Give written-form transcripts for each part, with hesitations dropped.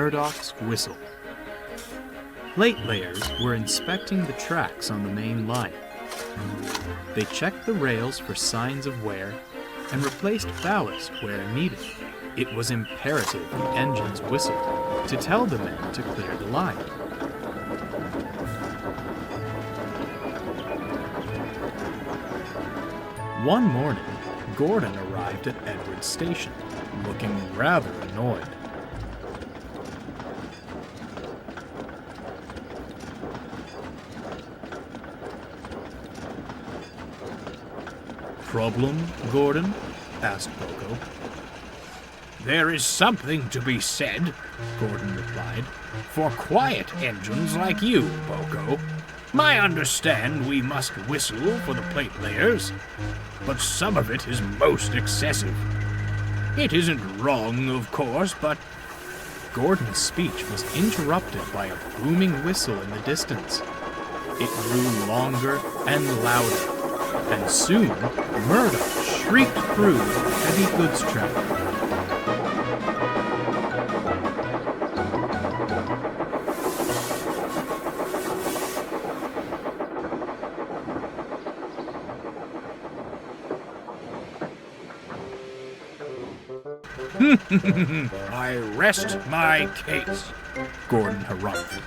Murdoch's whistle. Plate layers were inspecting the tracks on the main line. They checked the rails for signs of wear and replaced ballast where needed. It was imperative the engines whistled to tell the men to clear the line. One morning, Gordon arrived at Edward's station, looking rather annoyed. "Problem, Gordon?" asked Boko. "There is something to be said," Gordon replied, "for quiet engines like you, Boko. I understand we must whistle for the plate layers, but some of it is most excessive. It isn't wrong, of course, but..." Gordon's speech was interrupted by a booming whistle in the distance. It grew longer and louder, and soon Murdoch shrieked through the heavy goods traffic. "I rest my case," Gordon harumphed.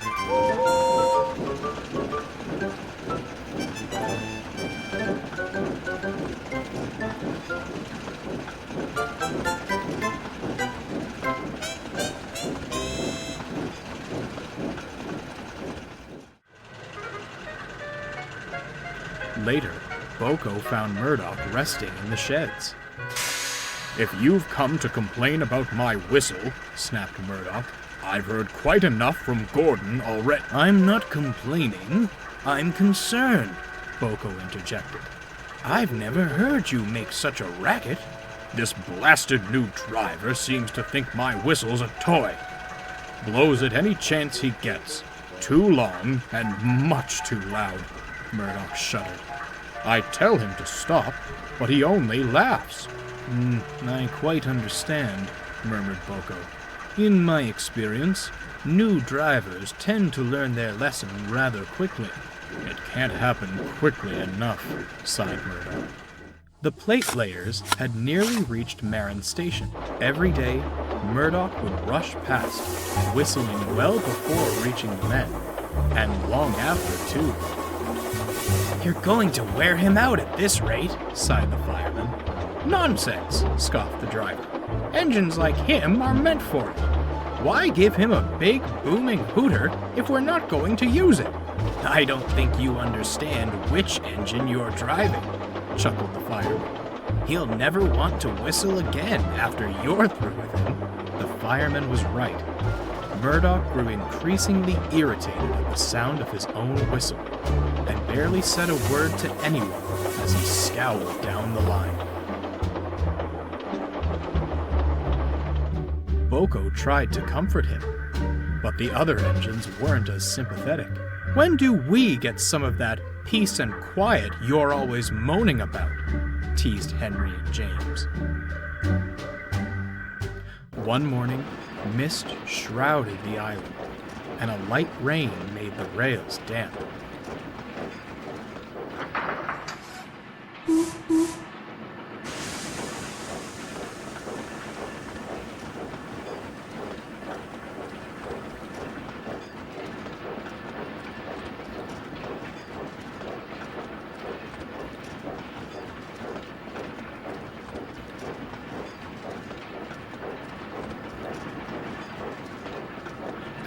Later, Boko found Murdoch resting in the sheds. "If you've come to complain about my whistle," snapped Murdoch, "I've heard quite enough from Gordon already." "I'm not complaining. I'm concerned," Boko interjected. "I've never heard you make such a racket." "This blasted new driver seems to think my whistle's a toy. Blows at any chance he gets. Too long and much too loud." Murdoch shuddered. "I tell him to stop, but he only laughs." I quite understand," murmured Boko. "In my experience, new drivers tend to learn their lesson rather quickly." "It can't happen quickly enough," sighed Murdoch. The plate layers had nearly reached Marin Station. Every day, Murdoch would rush past, whistling well before reaching the men, and long after, too. "You're going to wear him out at this rate," sighed the fireman. "Nonsense," scoffed the driver. "Engines like him are meant for it. Why give him a big, booming hooter if we're not going to use it?" "I don't think you understand which engine you're driving," chuckled the fireman. "He'll never want to whistle again after you're through with him." The fireman was right. Murdoch grew increasingly irritated at the sound of his own whistle, and barely said a word to anyone as he scowled down the line. Boko tried to comfort him, but the other engines weren't as sympathetic. "When do we get some of that peace and quiet you're always moaning about?" teased Henry and James. One morning, mist shrouded the island, and a light rain made the rails damp.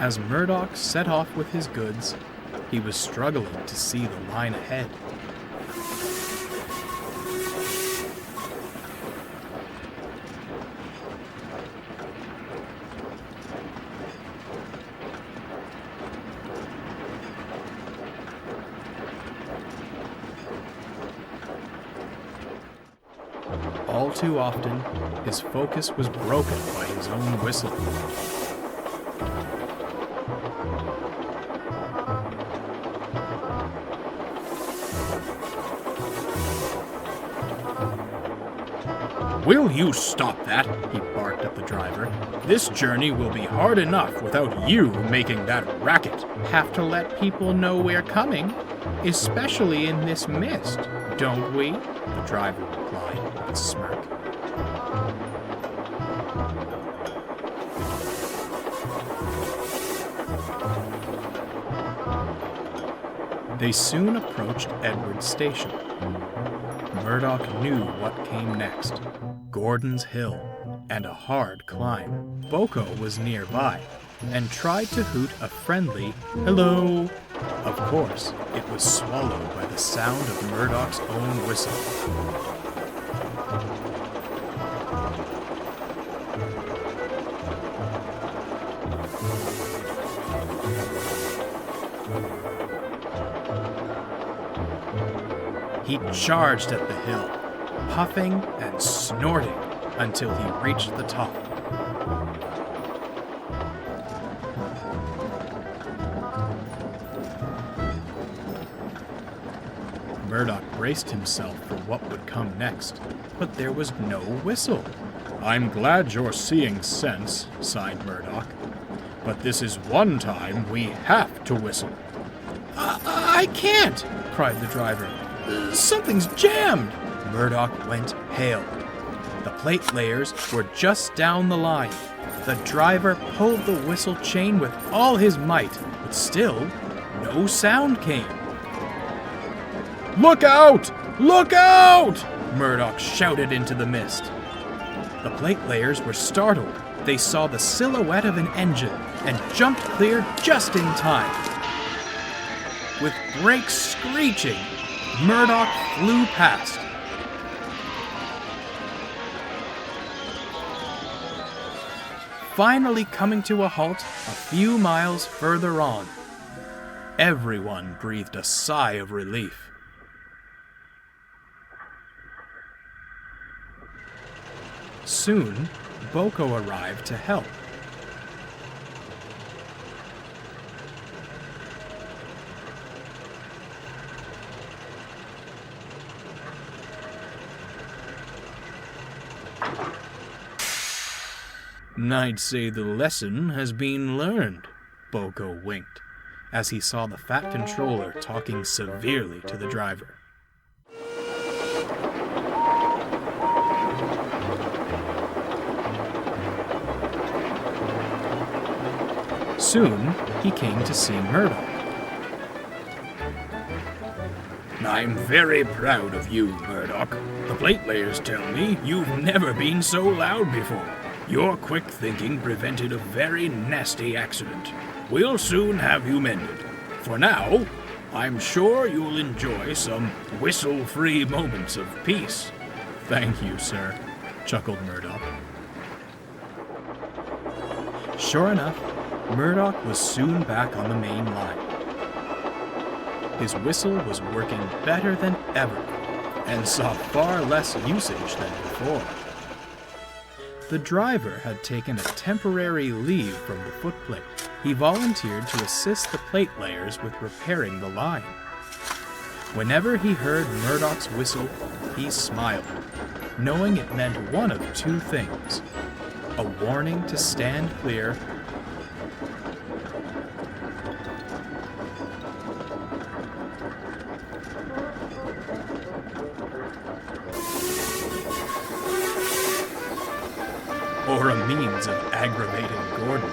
As Murdoch set off with his goods, he was struggling to see the line ahead. All too often, his focus was broken by his own whistle. Will you stop that? He barked at the driver. This journey will be hard enough without you making that racket. Have to let people know we're coming, especially in this mist, don't we? The driver replied with a smirk. They soon approached Edward's station. Murdoch knew what came next. Gordon's Hill, and a hard climb. Boko was nearby, and tried to hoot a friendly hello. Of course, it was swallowed by the sound of Murdoch's own whistle. He charged at the hill, puffing and snorting until he reached the top. Murdoch braced himself for what would come next, but there was no whistle. I'm glad you're seeing sense, sighed Murdoch. But this is one time we have to whistle. I can't, cried the driver. Something's jammed. Murdoch went pale. The plate layers were just down the line. The driver pulled the whistle chain with all his might, but still, no sound came. Look out! Look out! Murdoch shouted into the mist. The plate layers were startled. They saw the silhouette of an engine and jumped clear just in time. With brakes screeching, Murdoch flew past. Finally coming to a halt a few miles further on. Everyone breathed a sigh of relief. Soon, Boko arrived to help. I'd say the lesson has been learned, Boko winked, as he saw the fat controller talking severely to the driver. Soon, he came to see Murdoch. I'm very proud of you, Murdoch. The plate layers tell me you've never been so loud before. Your quick thinking prevented a very nasty accident. We'll soon have you mended. For now, I'm sure you'll enjoy some whistle-free moments of peace. Thank you, sir, chuckled Murdoch. Sure enough, Murdoch was soon back on the main line. His whistle was working better than ever, and saw far less usage than before. The driver had taken a temporary leave from the footplate. He volunteered to assist the plate layers with repairing the line. Whenever he heard Murdoch's whistle, he smiled, knowing it meant one of two things: a warning to stand clear, or a means of aggravating Gordon.